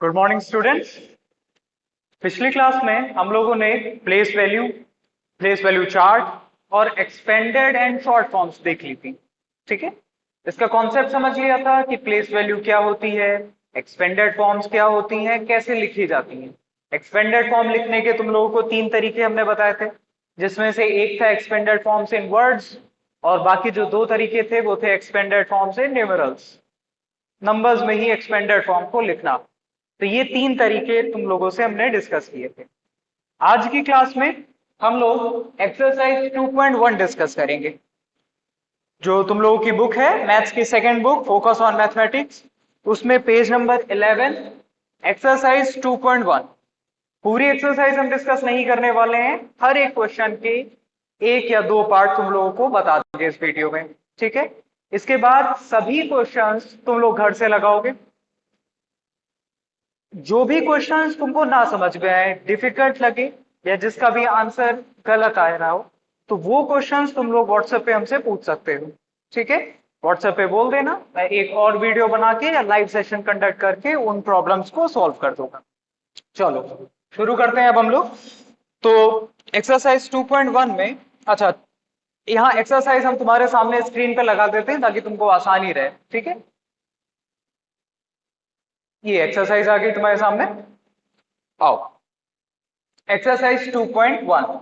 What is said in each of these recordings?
Good morning students. पिछली class में हम लोगों ने प्लेस वैल्यू चार्ट और एक्सपेंडेड एंड शॉर्ट फॉर्म्स देख ली थी। ठीक है, इसका कॉन्सेप्ट समझ लिया था कि प्लेस वैल्यू क्या होती है, एक्सपेंडेड फॉर्म्स क्या होती हैं, कैसे लिखी जाती हैं। एक्सपेंडेड फॉर्म लिखने के तुम लोगों को 3 तरीके हमने बताए थे, जिसमें से एक था एक्सपेंडेड फॉर्म्स इन वर्ड्स और बाकी जो 2 तरीके थे वो थे expanded forms in numerals, numbers में ही एक्सपेंडेड फॉर्म को लिखना। तो ये 3 तरीके तुम लोगों से हमने डिस्कस किए थे। आज की क्लास में हम लोग एक्सरसाइज 2.1 डिस्कस करेंगे। जो तुम लोगों की बुक है मैथ्स की second book focus on mathematics, उसमें पेज नंबर 11 एक्सरसाइज 2.1। पूरी एक्सरसाइज हम डिस्कस नहीं करने वाले हैं, हर एक क्वेश्चन के 1 या 2 पार्ट तुम लोगों को बता देंगे इस वीडियो में। ठीक है, इसके बाद सभी क्वेश्चंस तुम लोग घर से लगाओगे। जो भी क्वेश्चंस तुमको ना समझ में आए, डिफिकल्ट लगे या जिसका भी आंसर गलत आ रहा हो, तो वो क्वेश्चंस तुम लोग व्हाट्सएप पे हमसे पूछ सकते हो। ठीक है, व्हाट्सएप पे बोल देना, मैं एक और वीडियो बना के या लाइव सेशन कंडक्ट करके उन प्रॉब्लम्स को सॉल्व कर दूंगा। चलो शुरू करते हैं अब हम लोग। तो एक्सरसाइज 2.1 में, अच्छा, यहाँ एक्सरसाइज हम तुम्हारे सामने स्क्रीन पे लगा देते हैं ताकि तुमको आसानी रहे। ठीक है, ये एक्सरसाइज आ गई तुम्हारे सामने, आओ। एक्सरसाइज 2.1,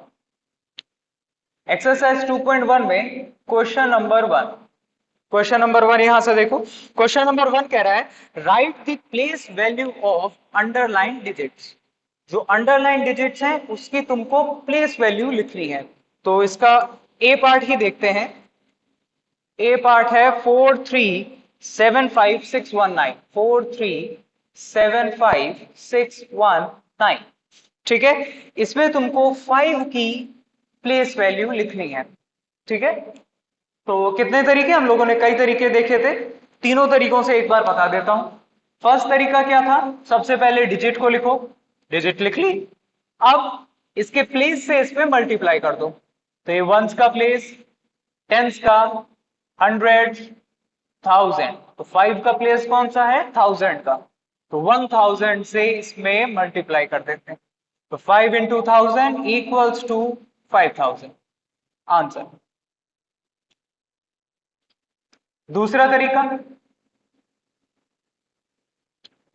एक्सरसाइज 2.1 में क्वेश्चन नंबर 1 यहां से देखो। क्वेश्चन नंबर 1 कह रहा है right the place value of underline digits. जो अंडरलाइन डिजिट्स हैं उसकी तुमको प्लेस वैल्यू लिखनी है। तो इसका ए पार्ट ही देखते हैं। ए पार्ट है 4375619, 4375619। ठीक है, इसमें तुमको 5 की प्लेस वैल्यू लिखनी है। ठीक है, तो कितने तरीके, हम लोगों ने कई तरीके देखे थे, तीनों तरीकों से एक बार बता देता हूं। फर्स्ट तरीका क्या था, सबसे पहले डिजिट को लिखो, डिजिट लिख ली। अब इसके प्लेस से इसमें मल्टीप्लाई कर दो। तो ये वंस का प्लेस, टेंस का, हंड्रेड, थाउजेंड। तो 5 का प्लेस कौन सा है, 1000 का। तो 1000 से इसमें मल्टीप्लाई कर देते हैं। तो 5 into 1000 इक्वल्स टू 5000, आंसर। दूसरा तरीका,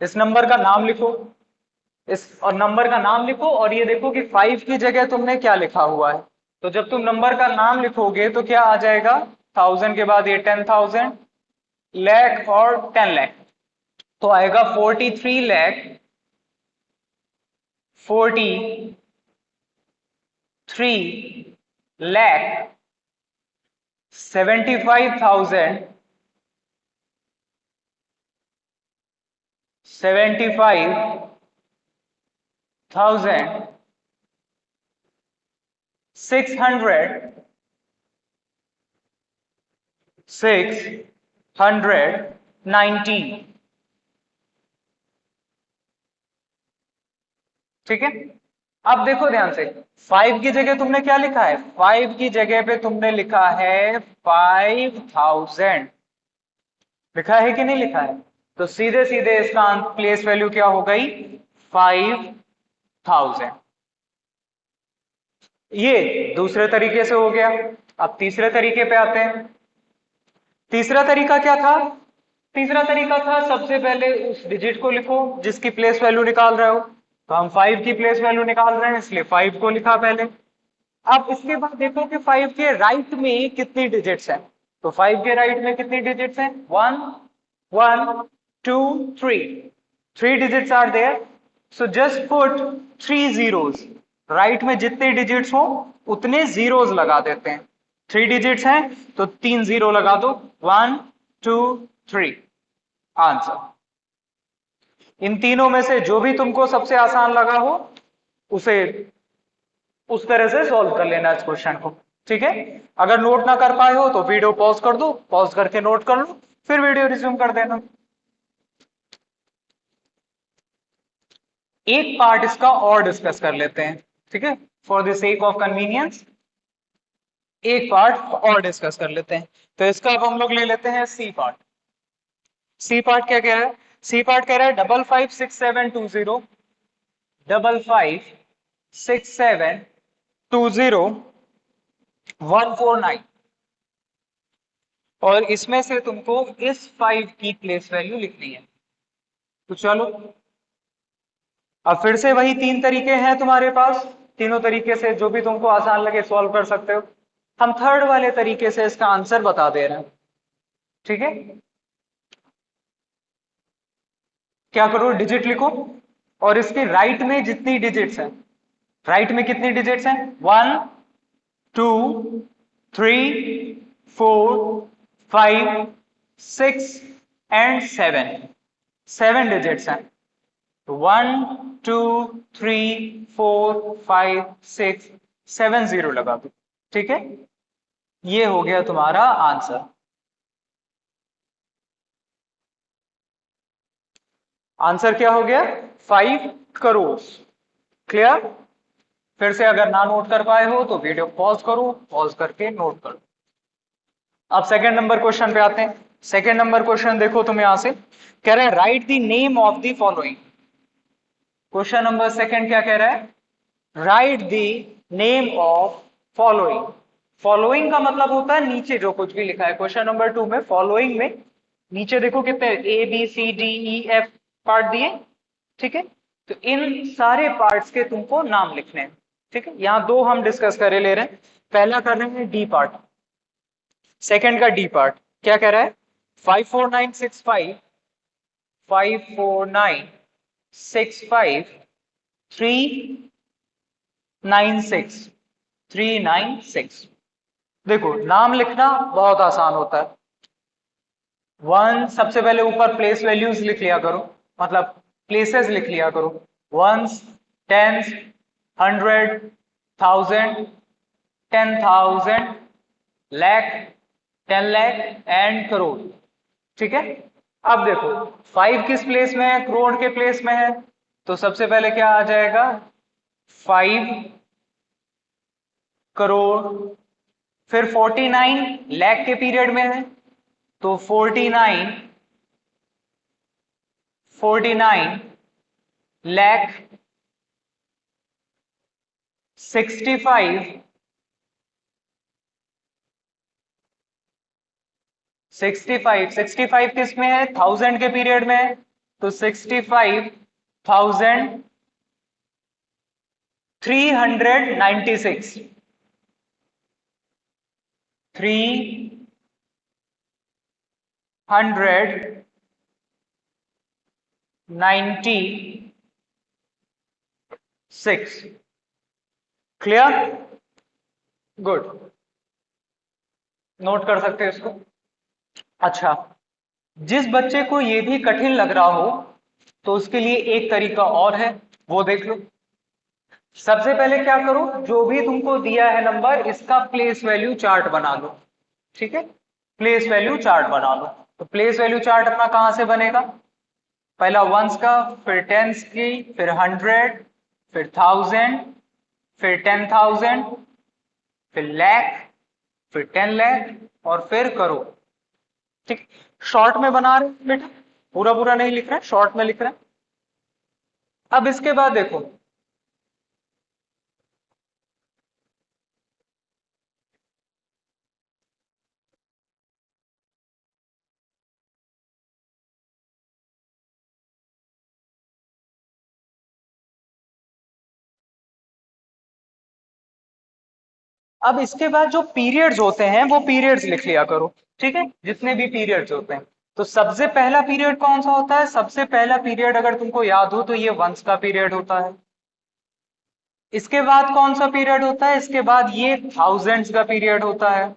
इस नंबर का नाम लिखो, इस और नंबर का नाम लिखो और ये देखो कि 5 की जगह तुमने क्या लिखा हुआ है। तो जब तुम नंबर का नाम लिखोगे तो क्या आ जाएगा, 1000 के बाद ये 10,000, लाख और 10 लाख, तो आएगा 43 लाख 619। ठीक है, अब देखो ध्यान से, 5 की जगह तुमने क्या लिखा है, 5 की जगह पे तुमने लिखा है 5000, लिखा है कि नहीं लिखा है। तो सीधे सीधे इसका प्लेस वैल्यू क्या हो गई, 5000। ये दूसरे तरीके से हो गया। अब तीसरे तरीके पे आते हैं। तीसरा तरीका क्या था, तीसरा तरीका था सबसे पहले उस डिजिट को लिखो जिसकी प्लेस वैल्यू निकाल रहे हो। तो हम 5 की प्लेस वैल्यू निकाल रहे हैं इसलिए 5 को लिखा पहले। अब इसके बाद देखो कि 5 के राइट में कितनी डिजिट्स हैं। तो 5 के राइट में कितनी डिजिट्स हैं, 1 1 2 3, 3 digits are there. So just put 3 zeros, right में जितने डिजिट्स हो उतने जीरोस लगा देते हैं। 3 डिजिट्स हैं तो 3 जीरो लगा दो, 1 2 3, आंसर। इन तीनों में से जो भी तुमको सबसे आसान लगा हो उसे उस तरह से सॉल्व कर लेना इस क्वेश्चन को। ठीक है, अगर नोट ना कर पाए हो तो वीडियो पॉज कर दो, पॉज करके नोट कर लो, फिर वीडियो रिज्यूम कर देना। एक पार्ट इसका और डिस्कस कर लेते हैं। ठीक है, for the sake of convenience एक पार्ट और डिस्कस कर लेते हैं। तो इसका अब हम लोग ले लेते हैं सी पार्ट। सी पार्ट क्या कह रहा है, सी पार्ट कह रहा है 556720 556720 149 और इसमें से तुमको इस 5 की प्लेस वैल्यू लिखनी है। तो चलो अब फिर से वही 3 तरीके हैं तुम्हारे पास, तीनों तरीके से जो भी तुमको आसान लगे सॉल्व कर सकते हो। हम थर्ड वाले तरीके से इसका आंसर बता दे रहे हैं, ठीक है। क्या करो, डिजिट लिखो और इसके राइट में जितनी डिजिट्स हैं, राइट में कितनी डिजिट्स हैं, 1 2 3 4 5 6 एंड 7 डिजिट्स हैं। 1 2 3 4 5 6 7 0 लगा दो, ठीक है। ये हो गया तुम्हारा आंसर। आंसर क्या हो गया, 5 करोड़। क्लियर। फिर से अगर ना नोट कर पाए हो तो वीडियो पॉज करो, पॉज करके नोट करो। अब सेकंड नंबर क्वेश्चन पे आते हैं। सेकंड नंबर क्वेश्चन देखो तुम यहां से कह रहे हैं right the name of the following. Question number second क्या कह रहा है, right the name of following. Following का मतलब होता है नीचे जो कुछ भी लिखा है। क्वेश्चन नंबर 2 में फॉलोइंग में नीचे देखो कितने A B C D E F part दिए, ठीक है। तो इन सारे पार्ट्स के तुमको नाम लिखने हैं, ठीक है। यहां दो हम डिस्कस करे ले रहे हैं। पहला कर रहे हैं डी पार्ट, सेकंड का डी पार्ट। क्या कह रहा है, 54965 54965 396 396। देखो नाम लिखना बहुत आसान होता है। वन सबसे पहले ऊपर प्लेस वैल्यूज लिख लिया करो, मतलब प्लेसेस लिख लिया करो, ones, tens, 100, 1000, 10,000, lakh, 10 lakh and crore, ठीक है। अब देखो 5 किस प्लेस में है, करोड़ के प्लेस में है। तो सबसे पहले क्या आ जाएगा, 5 करोड़। फिर 49 लाख के पीरियड में है तो 49 लाख 65 65 किस में है, 1000 के पीरियड में है तो 65,396 396। क्लियर, गुड, नोट कर सकते हैं इसको। अच्छा, जिस बच्चे को ये भी कठिन लग रहा हो तो उसके लिए एक तरीका और है, वो देख लो। सबसे पहले क्या करो, जो भी तुमको दिया है नंबर इसका प्लेस वैल्यू चार्ट बना लो, ठीक है। प्लेस वैल्यू चार्ट बना लो। तो प्लेस वैल्यू चार्ट अपना कहां से बनेगा, पहला वंस का, फिर टेंस की, फिर 100, फिर 1000, फिर 10,000, फिर लाख, फिर 10 लाख और फिर करोड़, ठीक। शॉर्ट में बना रहे हैं बेटा, पूरा पूरा नहीं लिख रहे हैं, शॉर्ट में लिख रहे हैं। अब इसके बाद देखो, अब इसके बाद जो पीरियड्स होते हैं वो पीरियड्स लिख लिया करो, ठीक है। जितने भी पीरियड्स होते हैं, तो सबसे पहला पीरियड कौन सा होता है, सबसे पहला पीरियड अगर तुमको याद हो तो ये वंस का पीरियड होता है। इसके बाद कौन सा पीरियड होता है, इसके बाद ये थाउजेंड्स का पीरियड होता है।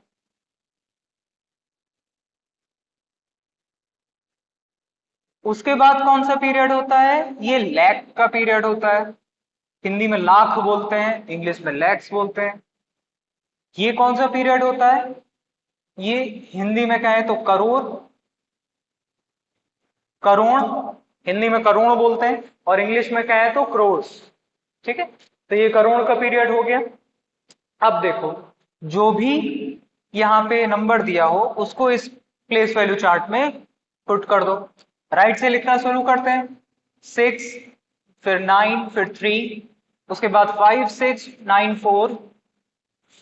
उसके बाद कौन सा पीरियड होता है, ये लैख का पीरियड होता है। हिंदी में लाख बोलते हैं, इंग्लिश में लैक्स बोलते हैं। ये कौन सा पीरियड होता है, ये हिंदी में कहें तो करोड़, करोड़, हिंदी में करोड़ बोलते हैं और इंग्लिश में कहें तो क्रोर्स, ठीक है। तो ये करोड़ का पीरियड हो गया। अब देखो, जो भी यहां पे नंबर दिया हो उसको इस प्लेस वैल्यू चार्ट में पुट कर दो। राइट से लिखना शुरू करते हैं। 6, फिर 9, फिर 3, उसके बाद 5 6 9 4,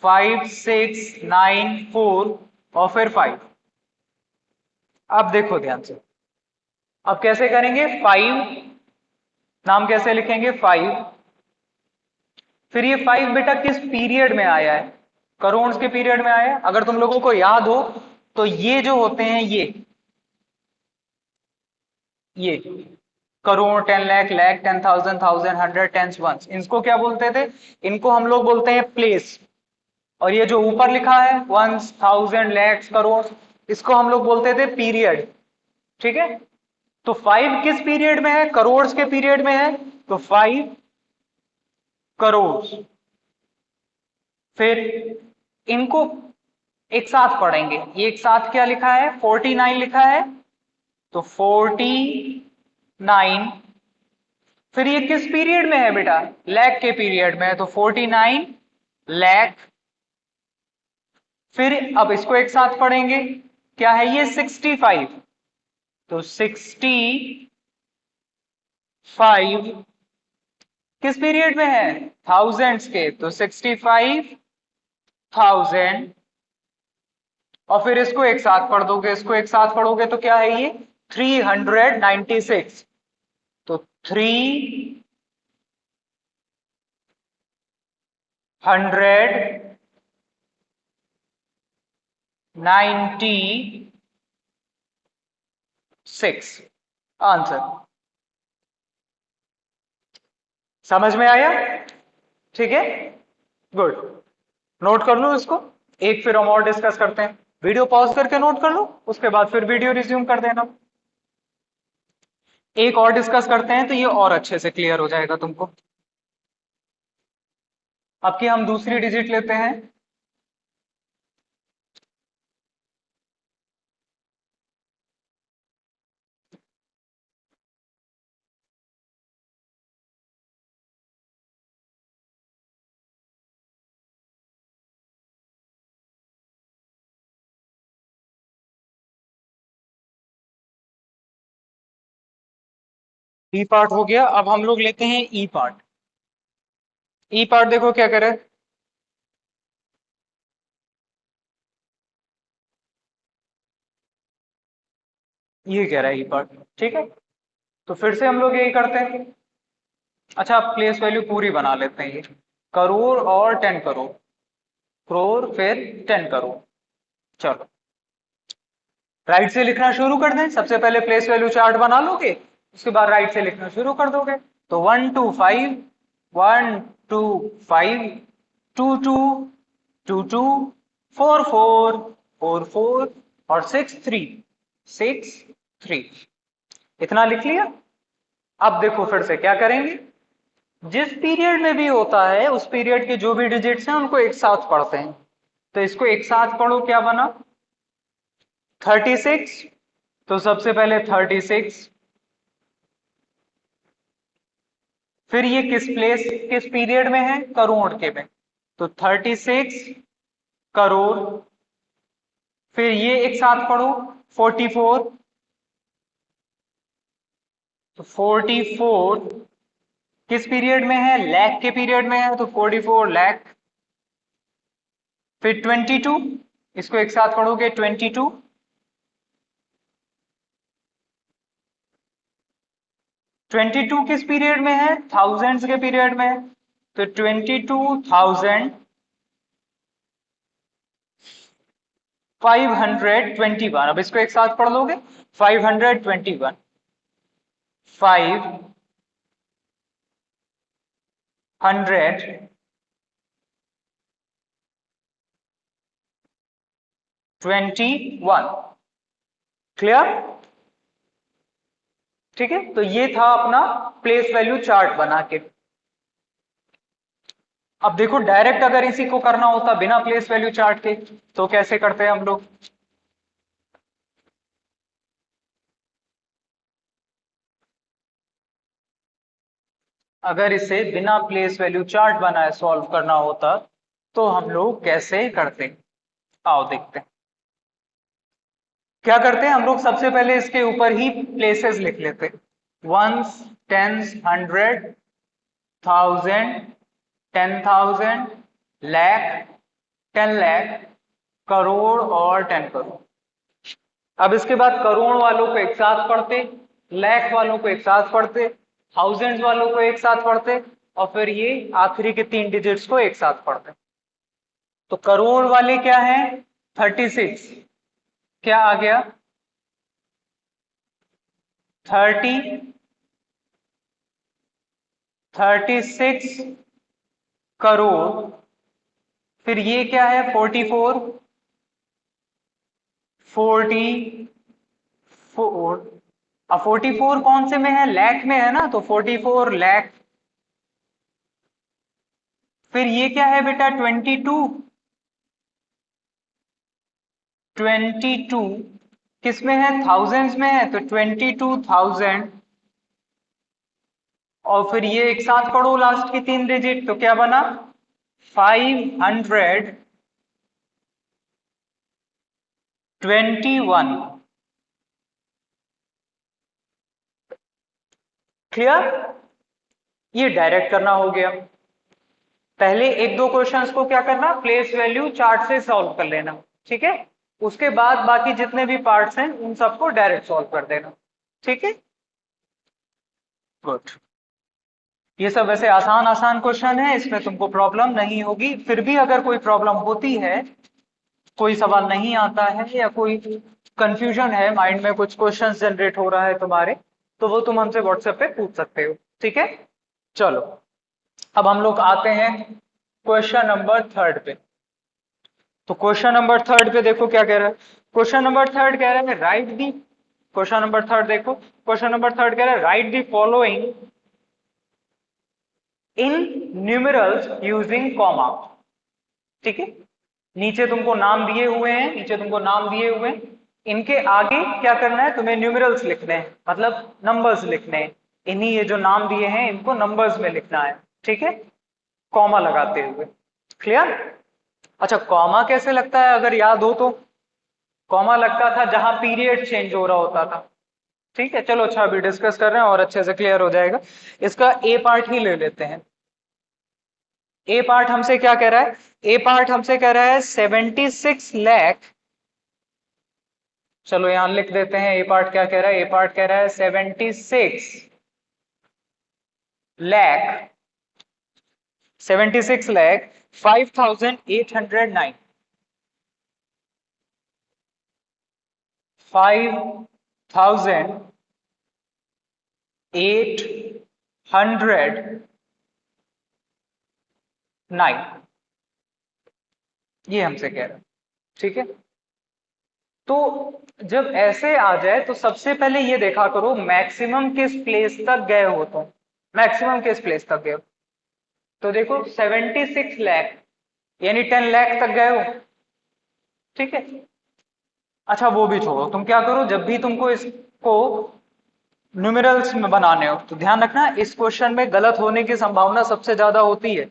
5 6 9 4 और फिर 5। अब देखो ध्यान से, अब कैसे करेंगे? 5 नाम कैसे लिखेंगे? 5। फिर ये 5 बेटा किस पीरियड में आया है? करोड़ के पीरियड में आया है। अगर तुम लोगों को याद हो तो ये जो होते हैं ये crore, 10 lakh, lakh, 10,000, thousand, hundred, tens, ones, इनको क्या बोलते थे? इनको हम लोग बोलते हैं प्लेस। और ये जो ऊपर लिखा है वंस, थाउजेंड, लैक्स, करोड़, इसको हम लोग बोलते थे पीरियड। ठीक है, तो 5 किस पीरियड में है? करोड़ के पीरियड में है, तो 5 करोड़। फिर इनको एक साथ पढ़ेंगे। ये एक साथ क्या लिखा है? 49 लिखा है, तो 49। फिर ये किस पीरियड में है बेटा? लैख के पीरियड में है, तो 49 लाख। फिर अब इसको एक साथ पढ़ेंगे, क्या है ये? 65, तो 65 किस पीरियड में है? थाउजेंड्स के, तो 65,000। और फिर इसको एक साथ पढ़ दोगे, इसको एक साथ पढ़ोगे तो क्या है ये? 396, तो 396 आंसर। समझ में आया? ठीक है, गुड। नोट कर लो इसको। एक फिर हम और डिस्कस करते हैं। वीडियो पॉज करके नोट कर लो, उसके बाद फिर वीडियो रिज्यूम कर देना। एक और डिस्कस करते हैं तो ये और अच्छे से क्लियर हो जाएगा तुमको। अब की हम दूसरी डिजिट लेते हैं। बी पार्ट हो गया, अब हम लोग लेते हैं ई पार्ट। ई पार्ट देखो क्या करे। ये कह रहा है ई पार्ट, ठीक है। तो फिर से हम लोग यही करते हैं। अच्छा, प्लेस वैल्यू पूरी बना लेते हैं। ये करोड़ और 10 करोड़, करोड़ फिर 10 करोड़। चलो राइट से लिखना शुरू कर दें। सबसे पहले प्लेस वैल्यू चार्ट बना लोगे, उसके बाद राइट से लिखना शुरू कर दोगे। तो 1 2 5, 1 2 5, 2 2, 2 2, 4 4, 4 4 और 6 3, 6 3, इतना लिख लिया। अब देखो फिर से क्या करेंगे। जिस पीरियड में भी होता है उस पीरियड के जो भी डिजिट्स हैं उनको एक साथ पढ़ते हैं। तो इसको एक साथ पढ़ो, क्या बना? 36, तो सबसे पहले 36। फिर ये किस पीरियड में है? करोड़ के में, तो 36 करोड़। फिर ये एक साथ पढ़ो, 44, तो 44 किस पीरियड में है? लाख के पीरियड में है, तो 44 लाख। फिर 22, इसको एक साथ पढ़ोगे, 22। 22 किस पीरियड में है? थाउजेंड्स के पीरियड में है, तो 22,000 521। अब इसको एक साथ पढ़ लोगे, 521, 521। क्लियर? ठीक है, तो ये था अपना प्लेस वैल्यू चार्ट बना के। अब देखो डायरेक्ट अगर इसी को करना होता बिना प्लेस वैल्यू चार्ट के, तो कैसे करते हैं हम लोग? अगर इसे बिना प्लेस वैल्यू चार्ट बनाए सॉल्व करना होता तो हम लोग कैसे करते? आओ देखते हैं। क्या करते हैं हम लोग, सबसे पहले इसके ऊपर ही प्लेसेस लिख लेते, वंस, टेंस, 100, 1000, 10,000, लाख, 10 लाख, करोड़ और 10 करोड़। अब इसके बाद करोड़ वालों को एक साथ पढ़ते, लाख वालों को एक साथ पढ़ते, थाउजेंड वालों को एक साथ पढ़ते, और फिर ये आखिरी के 3 डिजिट्स को एक साथ पढ़ते। तो करोड़ वाले क्या है, 36, क्या आ गया, 36 करोड़। फिर ये क्या है, 44, 44। अब 44 कौन से में है, लाख में है ना, तो 44 लाख। फिर ये क्या है बेटा, 22 किस में है, थाउजेंड्स में है, तो 22,000। और फिर ये एक साथ पढ़ो लास्ट की 3 डिजिट, तो क्या बना, 521। क्लियर, ये डायरेक्ट करना हो गया। पहले एक दो क्वेश्चंस को क्या करना, प्लेस वैल्यू चार्ट से सॉल्व कर लेना, ठीक है। उसके बाद बाकी जितने भी पार्ट्स हैं उन सबको डायरेक्ट सॉल्व कर देना, ठीक है। गुड। ये सब वैसे आसान आसान क्वेश्चन है, इसमें तुमको प्रॉब्लम नहीं होगी। फिर भी अगर कोई प्रॉब्लम होती है, कोई सवाल नहीं आता है, या कोई कंफ्यूजन है, माइंड में कुछ क्वेश्चंस जनरेट हो रहा है तुम्हारे, तो वो तुम हमसे व्हाट्सएप पे पूछ सकते हो, ठीक है। चलो, अब हम लोग आते हैं क्वेश्चन नंबर 3 पे। तो क्वेश्चन नंबर 3 पे देखो क्या कह रहा है। क्वेश्चन नंबर 3 कह रहा है राइट दी, क्वेश्चन नंबर 3 देखो, क्वेश्चन नंबर 3 कह रहा है right the following in numerals using comma, ठीक है। नीचे तुमको नाम दिए हुए हैं, नीचे तुमको नाम दिए हुए हैं, इनके आगे क्या करना है, तुम्हें न्यूमेरल्स लिखने हैं, मतलब नंबर्स लिखने हैं। इन्हीं ये जो नाम दिए हैं इनको नंबर्स में लिखना है, ठीक है, कॉमा लगाते हुए। क्लियर। अच्छा, कॉमा कैसे लगता है, अगर याद हो तो, कॉमा लगता था जहां पीरियड चेंज हो रहा होता था, ठीक है। चलो अच्छा, अभी डिस्कस कर रहे हैं और अच्छे से क्लियर हो जाएगा। इसका ए पार्ट ही ले लेते हैं। ए पार्ट हमसे क्या कह रहा है, ए पार्ट हमसे कह रहा है 76 लाख। चलो यहां लिख देते हैं ए पार्ट क्या कह रहा है, ए पार्ट कह रहा है 76 लाख, 76 लाख 5,809, 5,809, ये हमसे कह रहा है, ठीक है। तो जब ऐसे आ जाए तो सबसे पहले ये देखा करो मैक्सिमम किस प्लेस तक गए हो तुम, मैक्सिमम किस प्लेस तक गए हो। तो देखो 76 लाख यानी 10 लाख तक गए हो, ठीक है। अच्छा वो भी छोड़ो, तुम क्या करो, जब भी तुमको इसको न्यूमेरल्स में बनाने हो तो ध्यान रखना इस क्वेश्चन में गलत होने की संभावना सबसे ज्यादा होती है।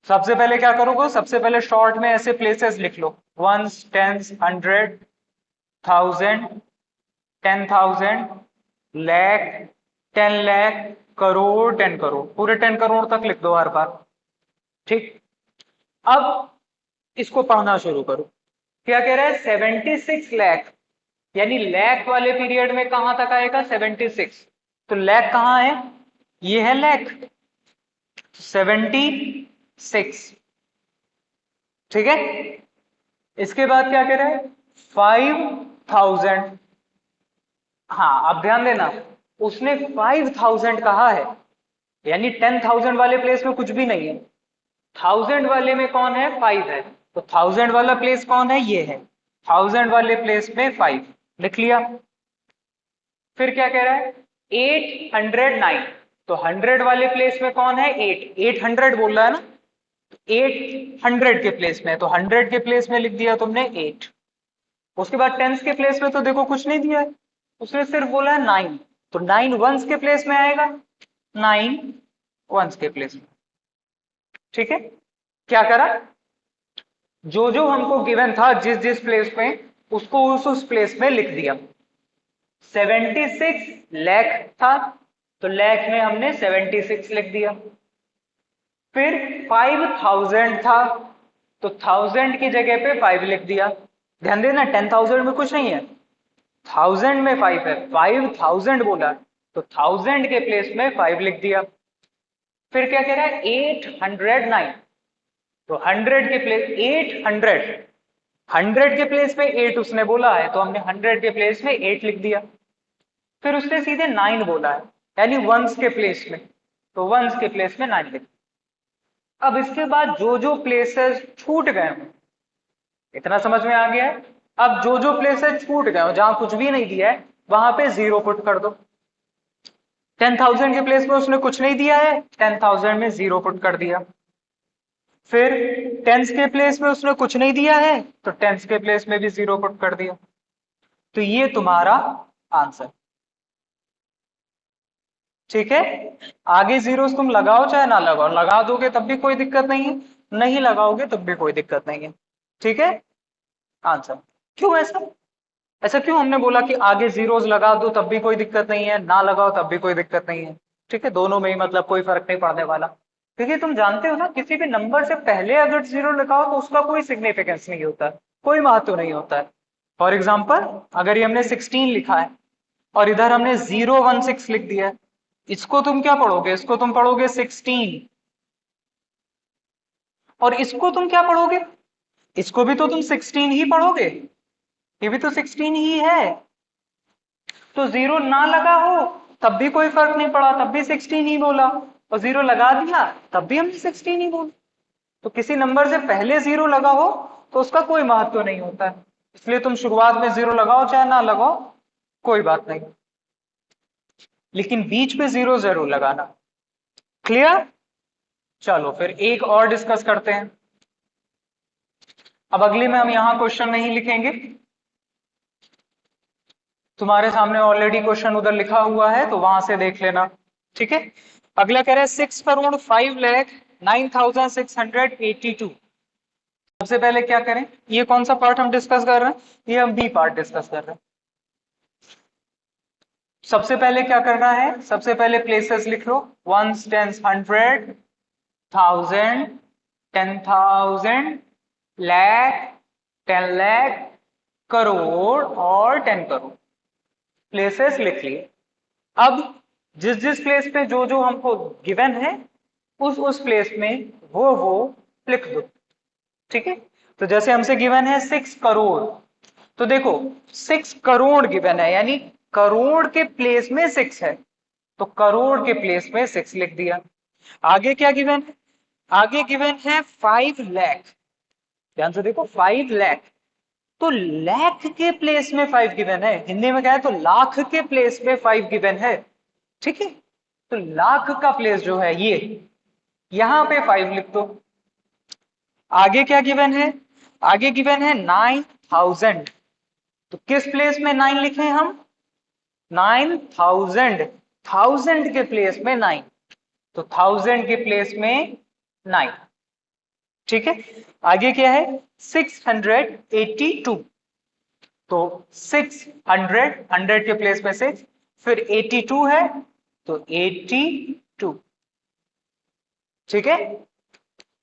सबसे पहले क्या करोगे, सबसे पहले शॉर्ट में ऐसे प्लेसेस लिख लो, वंस, टेंस, 100, 1000, 10,000, लाख, 10 लाख, करोड़, 10 करोड़, पूरे 10 करोड़ तक लिख दो हर बार, ठीक। अब इसको पढ़ना शुरू करो। क्या कह रहा है, 76 लाख, यानी लैख वाले पीरियड में कहां तक आएगा, 76। तो लैख कहां है, ये है लैख, 76, ठीक है। इसके बाद क्या कह रहा है, 5,000। हाँ अब ध्यान देना, उसने 5,000 कहा है, यानी 10,000 वाले प्लेस में कुछ भी नहीं है, 1000 वाले में कौन है, 5 है, तो 1000 वाला प्लेस कौन है, ये है, 1000 वाले प्लेस में 5 लिख लिया। फिर क्या कह रहा है, 809, तो 100 वाले प्लेस में कौन है, 8, 800 बोल रहा है ना, 800 के प्लेस में, तो 100 के प्लेस में लिख दिया तुमने 8। उसके बाद टेंस के प्लेस में तो देखो कुछ नहीं दिया है, उसने सिर्फ बोला है 9, तो 9 वंस के प्लेस में आएगा, 9 वंस के प्लेस में, ठीक है। क्या करा, जो जो हमको गिवन था जिस जिस प्लेस में, उसको उस प्लेस में लिख दिया। 76 लाख था तो लाख में हमने 76 लिख दिया। फिर 5000 था तो 1000 की जगह पे 5 लिख दिया। ध्यान देना 10,000 में कुछ नहीं है, 1000 में 5 है, 5000 बोला तो 1000 के प्लेस में 5 लिख दिया। फिर क्या कह रहा है 809 तो 100 के प्लेस 100 के प्लेस में 8 उसने बोला है तो हमने 100 के प्लेस में 8 लिख दिया। फिर उसने सीधे 9 बोला है यानी वंस के प्लेस में, तो वंस के प्लेस में 9 लिख दिया। अब इसके बाद जो जो प्लेसेस छूट गए हों, इतना समझ में आ गया है। अब जो जो प्लेसेस छूट गए हो जहां कुछ भी नहीं दिया है वहां पे 0 पुट कर दो। 10,000 के प्लेस में उसने कुछ नहीं दिया है, 10,000 में 0 पुट कर दिया। फिर टेंस के प्लेस में उसने कुछ नहीं दिया है तो टेंस के प्लेस में भी 0 पुट कर दिया। तो ये तुम्हारा आंसर, ठीक है। आगे जीरोस तुम लगाओ चाहे ना लगाओ, लगा दोगे तब भी कोई दिक्कत नहीं है, नहीं लगाओगे तब भी कोई दिक्कत नहीं है, ठीक है। आंसर क्यों ऐसा, ऐसा क्यों हमने बोला कि आगे जीरोस लगा दो तब भी कोई दिक्कत नहीं है, ना लगाओ तब भी कोई दिक्कत नहीं है, ठीक है। दोनों में ही मतलब कोई फर्क नहीं पड़ने वाला, क्योंकि तुम जानते हो ना किसी भी नंबर से पहले अगर जीरो लगाओ तो उसका कोई सिग्निफिकेंस नहीं होता, कोई महत्व नहीं होता है। फॉर एग्जाम्पल अगर ये हमने 16 लिखा है और इधर हमने 016 लिख दिया है, इसको तुम क्या पढ़ोगे, इसको तुम पढ़ोगे 16, और इसको तुम क्या पढ़ोगे, इसको भी तो तुम 16 ही पढ़ोगे, ये भी तो 16 ही है। तो 0 ना लगा हो तब भी कोई फर्क नहीं पड़ा, तब भी 16 ही बोला, और 0 लगा दिया तब भी हमने 16 ही बोला। तो किसी नंबर से पहले 0 लगा हो तो उसका कोई महत्व नहीं होता है, इसलिए तुम शुरुआत में 0 लगाओ चाहे ना लगाओ कोई बात नहीं, लेकिन बीच में 0 जरूर लगाना। क्लियर। चलो फिर एक और डिस्कस करते हैं। अब अगली में हम यहां क्वेश्चन नहीं लिखेंगे, तुम्हारे सामने ऑलरेडी क्वेश्चन उधर लिखा हुआ है तो वहां से देख लेना, ठीक है। अगला कह रहा है 6,05,09,682। सबसे पहले क्या करें, ये कौन सा पार्ट हम डिस्कस कर रहे हैं, ये हम बी पार्ट डिस्कस कर रहे हैं। सबसे पहले क्या करना है, सबसे पहले प्लेसेस लिख लो, वंस, टेंस, 100, 1000, 10,000, लाख, 10 लाख, करोड़ और 10 करोड़, प्लेसेस लिख लिए। अब जिस जिस प्लेस पे जो जो हमको गिवन है उस प्लेस में वो लिख दो, ठीक है। तो जैसे हमसे गिवन है 6 करोड़, तो देखो 6 करोड़ गिवन है यानी करोड़ के प्लेस में 6 है, तो करोड़ के प्लेस में 6 लिख दिया। आगे क्या गिवन है, आगे गिवन है 5 लाख, ध्यान से देखो 5 लाख, तो लाख के प्लेस में 5 गिवन है, हिंदी में क्या है तो लाख के प्लेस में 5 गिवन है, ठीक है। तो लाख का प्लेस जो है ये, यहां पे 5 लिख दो। आगे क्या गिवन है, आगे गिवन है 9,000, तो किस प्लेस में 9 लिखे हम, 9,000, 1000 के प्लेस में 9, तो 1000 के प्लेस में 9, ठीक है। आगे क्या है 682, तो 600, 100 के प्लेस में 6, फिर 82 है तो 82, ठीक है।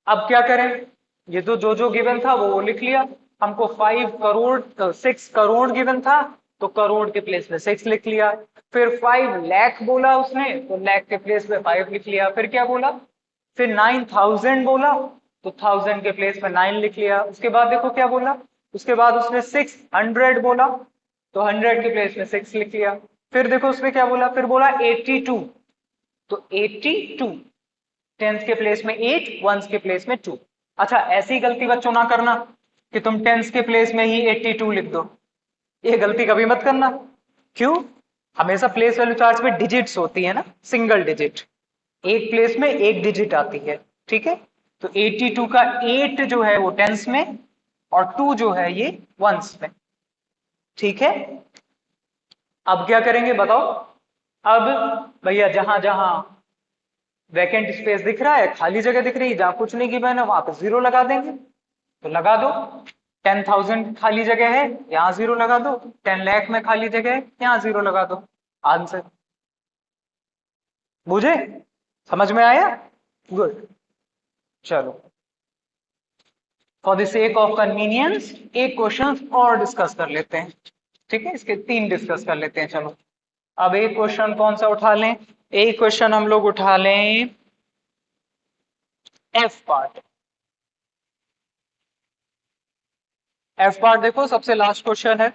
अब क्या करें, ये तो जो जो गिवन था वो लिख लिया, हमको 5 करोड़ 6 करोड़ गिवन था तो करोड़ के प्लेस में 6 लिख लिया। फिर 5 लाख बोला उसने तो लाख के प्लेस में 5 लिख लिया। फिर क्या बोला, फिर 9,000 बोला तो 1000 के प्लेस में 9 लिख लिया। उसके बाद देखो क्या बोला, उसके बाद उसने 600 बोला तो 100 के प्लेस में 6 लिख लिया। फिर देखो उसने क्या बोला, फिर बोला 82, तो 82, टेंस के प्लेस में 8, वंस के प्लेस में 2। अच्छा ऐसी गलती बच्चों ना करना कि तुम टेंस के प्लेस में ही 82 लिख दो, ये गलती कभी मत करना। क्यों, हमेशा प्लेस वैल्यू चार्ट्स में डिजिट्स होती है ना, सिंगल डिजिट, एक प्लेस में एक डिजिट आती है, ठीक है। तो 82 का 8 जो है वो टेंस में और 2 जो है ये वंस में, ठीक है। अब क्या करेंगे बताओ, अब भैया जहां जहां वैकेंट स्पेस दिख रहा है, खाली जगह दिख रही है, जहां कुछ नहीं गिवन है वहां पे 0 लगा देंगे, तो लगा दो। 10,000 खाली जगह है, यहाँ 0 लगा दो। 10 लाख में खाली जगह है, यहाँ 0 लगा दो। आंसर। बुझे? समझ में आया? गुड। चलो, for the sake of convenience एक क्वेश्चन और डिस्कस कर लेते हैं। ठीक है, इसके 3 डिस्कस कर लेते हैं। चलो, अब एक क्वेश्चन कौन सा उठा लें? एक क्वेश्चन हम लोग उठा लें एफ पार्ट। एफ पार्ट देखो, सबसे लास्ट क्वेश्चन है।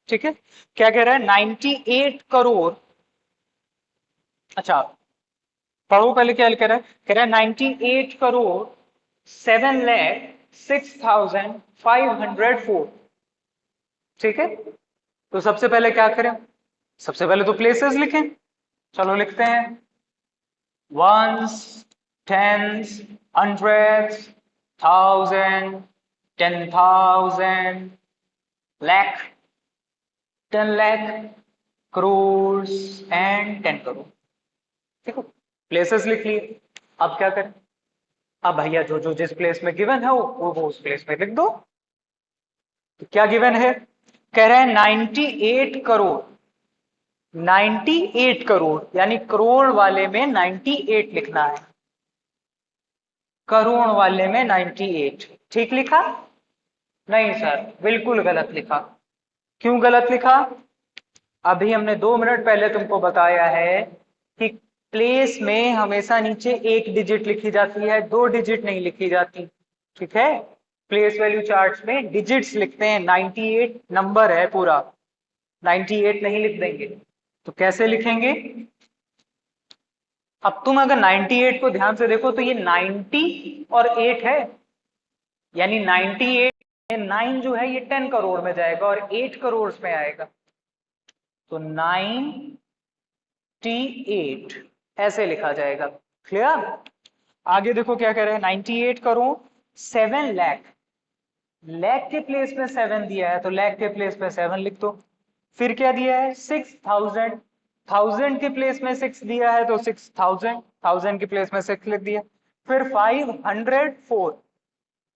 ठीक है, क्या कह रहा है? 98 करोड़। अच्छा, पढ़ो पहले क्या कह रहा है। कह रहा है 98 करोड़ 7,06,504। ठीक है, तो सबसे पहले क्या करें? सबसे पहले तो प्लेसेस लिखें। चलो लिखते हैं। Ones, tens, hundreds, thousand, 10,000, lakh, 10 lakh, crore and 10 crore. ठीक है, प्लेसेस लिख लिए। अब क्या करें? अब भैया जो जो जिस प्लेस में गिवन है वो उस प्लेस में लिख दो। तो क्या गिवन है? कह रहे हैं 98 करोड़। 98 करोड़ यानी करोड़ वाले में 98 लिखना है, करोड़ वाले में 98। ठीक लिखा? नहीं सर, बिल्कुल गलत लिखा। क्यों गलत लिखा? अभी हमने 2 मिनट पहले तुमको बताया है कि प्लेस में हमेशा नीचे 1 डिजिट लिखी जाती है, 2 डिजिट नहीं लिखी जाती। ठीक है, प्लेस वैल्यू चार्ट्स में डिजिट्स लिखते हैं। 98 नंबर है पूरा, 98 नहीं लिख देंगे। तो कैसे लिखेंगे? अब तुम अगर 98 को ध्यान से देखो तो ये 90 और 8 है, यानी 98 में 9 जो है ये 10 करोड़ में जाएगा और 8 करोड़ में आएगा। तो 98 ऐसे लिखा जाएगा। क्लियर? आगे देखो क्या कह रहे हैं। 98 करोड़ 7 लाख। लाख के प्लेस में 7 दिया है तो लाख के प्लेस में 7 लिख दो। फिर क्या दिया है? 6,000। 1000 के प्लेस में 6 दिया है तो 6,000, 1000 के प्लेस में 6 लिख दिया। फिर 504,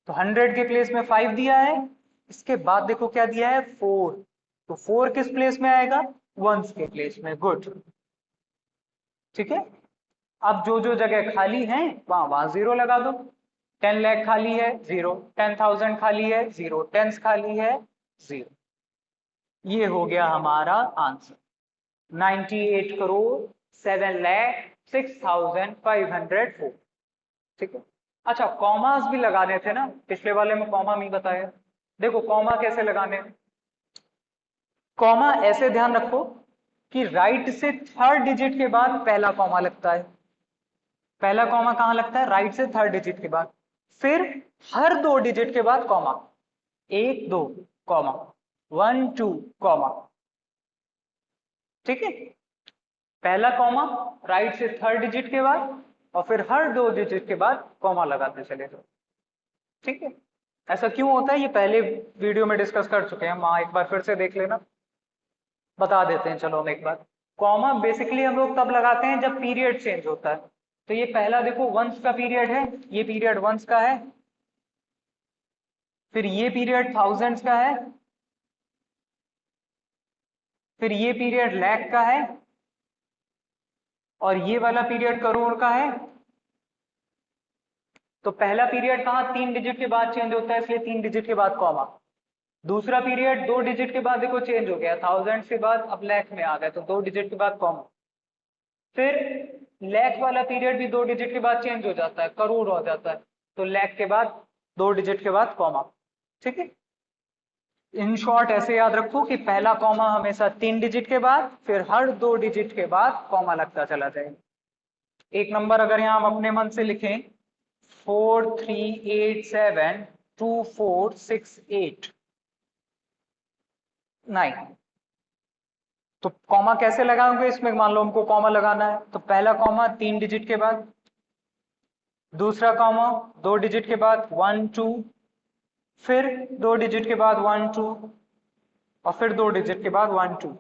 तो 100 के प्लेस में 5 दिया है। इसके बाद देखो क्या दिया है? 4, तो 4 किस प्लेस में आएगा? वंस के प्लेस में। गुड। ठीक है, अब जो जो जगह खाली है वहां वहां 0 लगा दो। 10 लाख खाली है, 0। 10,000 खाली है, 0। टेंस खाली है, 0। ये हो गया हमारा आंसर, 98 करोड़ 7,06,504। ठीक है। अच्छा, कॉमास भी लगाने थे ना, पिछले वाले में कॉमा नहीं बताया। देखो कॉमा कैसे लगाने। कॉमा ऐसे ध्यान रखो कि राइट से 3rd डिजिट के बाद पहला कॉमा लगता है। पहला कॉमा कहां लगता है? राइट से 3rd डिजिट के बाद। फिर हर 2 डिजिट के बाद कॉमा, 1 2 कॉमा, 1 2 कॉमा। ठीक है, पहला कॉमा राइट से 3rd डिजिट के बाद और फिर हर 2 डिजिट के बाद कॉमा लगाते चले जाओ। ठीक है, ऐसा क्यों होता है ये पहले वीडियो में डिस्कस कर चुके हैं हम, वहां एक बार फिर से देख लेना, बता देते हैं। चलो हम एक बार। कॉमा बेसिकली हम लोग तब लगाते हैं जब पीरियड चेंज होता है। तो ये पहला देखो वंस का पीरियड है, ये पीरियड वंस का है। फिर ये पीरियड थाउजेंड्स का है। फिर ये पीरियड लाख का है। और ये वाला पीरियड करोड़ का है। तो पहला पीरियड कहाँ 3 डिजिट के बाद चेंज होता है, इसलिए 3 डिजिट के बाद कॉमा। दूसरा पीरियड 2 डिजिट के बाद देखो चेंज हो गया, थाउजेंड के बाद अब लाख में आ गए तो 2 डिजिट के बाद कॉमा। फिर लाख वाला पीरियड भी 2 डिजिट के बाद चेंज हो जाता है, करोड़ हो जाता है, तो लाख के बाद 2 डिजिट के बाद कॉमा। ठीक है, इन शॉर्ट ऐसे याद रखो कि पहला कॉमा हमेशा 3 डिजिट के बाद, फिर हर 2 डिजिट के बाद कॉमा लगता चला जाएगा। एक नंबर अगर यहां हम अपने मन से लिखें, 43872468 तो कॉमा कैसे लगाओगे इसमें? मान लो हमको कॉमा लगाना है तो पहला कॉमा 3 डिजिट के बाद, दूसरा कॉमा 2 डिजिट के बाद 1 2, फिर 2 डिजिट के बाद 1 2 और फिर 2 डिजिट के बाद 1 2।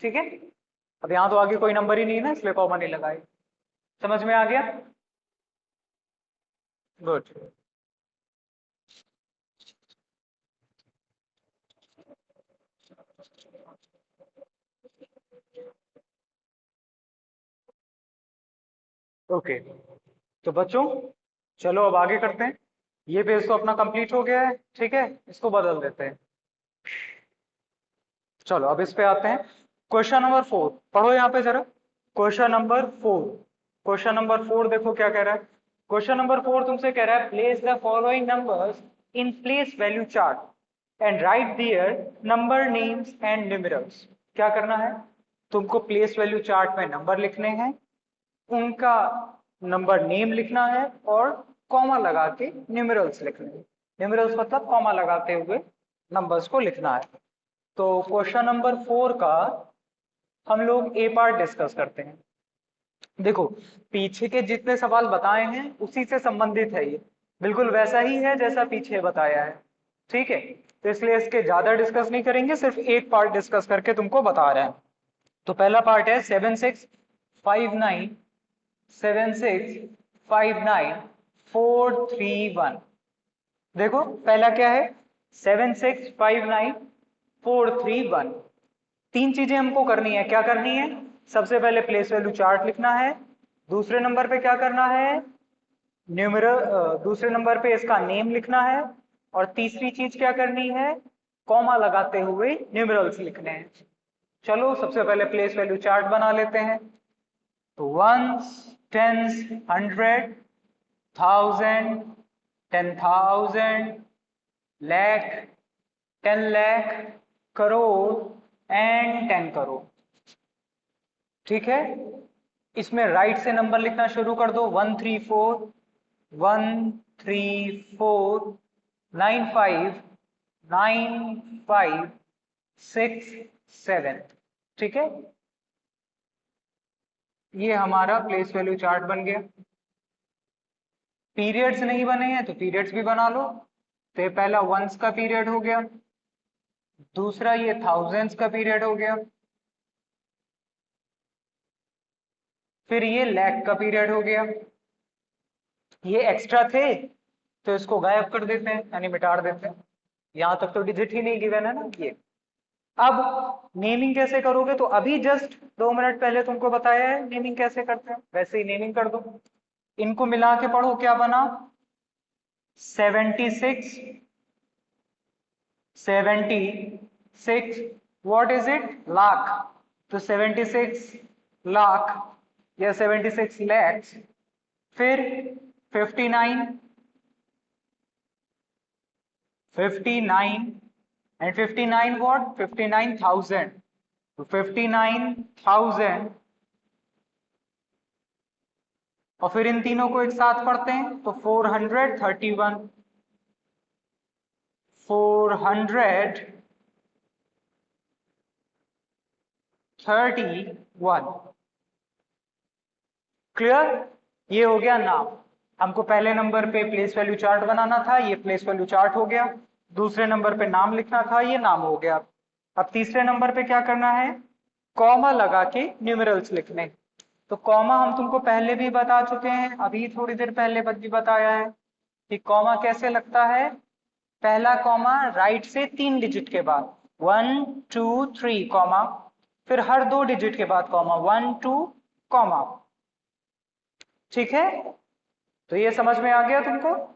ठीक है, अब यहां तो आगे कोई नंबर ही नहीं है ना, इसलिए कॉमा नहीं लगाए। समझ में आ गया? गुड। ओके, तो बच्चों चलो अब आगे करते हैं। ये पेज तो अपना कंप्लीट हो गया है, ठीक है, इसको बदल देते हैं। चलो अब इस पे आते हैं। क्वेश्चन नंबर 4 पढ़ो यहाँ पे जरा। क्वेश्चन नंबर 4, क्वेश्चन नंबर 4 देखो क्या कह रहा है। क्वेश्चन नंबर 4 तुमसे कह रहा है place the following numbers in place value chart and write their number names and numerals. क्या करना है, तुमको प्लेस वैल्यू चार्ट में नंबर लिखने हैं, उनका नंबर नेम लिखना है और कॉमा लगा के न्यूमेरल्स लिखने हैं। न्यूमेरल्स मतलब कॉमा लगाते हुए नंबर्स को लिखना है। तो क्वेश्चन नंबर 4 का हम लोग ए पार्ट डिस्कस करते हैं। देखो पीछे के जितने सवाल बताए हैं उसी से संबंधित है ये, बिल्कुल वैसा ही है जैसा पीछे बताया है, ठीक है। तो इसलिए इसके ज्यादा डिस्कस नहीं करेंगे, सिर्फ एक पार्ट डिस्कस करके तुमको बता रहे हैं। तो पहला पार्ट है 7659 431। देखो पहला क्या है, 7659431। तीन चीजें हमको करनी है, क्या करनी है, सबसे पहले प्लेस वैल्यू चार्ट लिखना है, दूसरे नंबर पे क्या करना है, न्यूमरल, दूसरे नंबर पे इसका नेम लिखना है, और तीसरी चीज क्या करनी है, कॉमा लगाते हुए न्यूमरल्स लिखने हैं। चलो सबसे पहले प्लेस वैल्यू चार्ट बना लेते हैं। तो ones, tens, 100, 1000, 10,000, lakh, 10 lakh, crore and 10 crore. ठीक है, इसमें राइट से नंबर लिखना शुरू कर दो। 134 134 95 9567। ठीक है, ये हमारा प्लेस वैल्यू चार्ट बन गया। पीरियड्स नहीं बने हैं तो पीरियड्स भी बना लो। तो ये पहला वंस का पीरियड हो गया, दूसरा ये थाउजेंड्स का पीरियड हो गया, फिर ये लैख का पीरियड हो गया। ये एक्स्ट्रा थे तो इसको गायब कर देते हैं, यानी मिटा देते हैं। यहां तक तो डिजिट ही नहीं गिवन है ना ये। अब नेमिंग कैसे करोगे, तो अभी जस्ट 2 मिनट पहले तुमको बताया है नेमिंग कैसे करते हैं, वैसे ही नेमिंग कर दो। इनको मिला के पढ़ो क्या बना, 76 76 व्हाट इज इट, लाख। तो 76 लाख या 76 लैक्स। फिर 59 59 एंड 59 व्हाट, 59,000। तो 59,000, और फिर इन तीनों को एक साथ पढ़ते हैं तो 431 431। क्लियर, ये हो गया नाम। हमको पहले नंबर पे प्लेस वैल्यू चार्ट बनाना था, ये प्लेस वैल्यू चार्ट हो गया। दूसरे नंबर पे नाम लिखना था, ये नाम हो गया। अब तीसरे नंबर पे क्या करना है, कॉमा लगा के न्यूमेरल्स लिखने। तो कॉमा हम तुमको पहले भी बता चुके हैं, अभी थोड़ी देर पहले भी बताया है कि कॉमा कैसे लगता है। पहला कॉमा राइट से 3 डिजिट के बाद 1 2 3 कॉमा, फिर हर 2 डिजिट के बाद कॉमा 1 2 कॉमा। ठीक है, तो ये समझ में आ गया तुमको।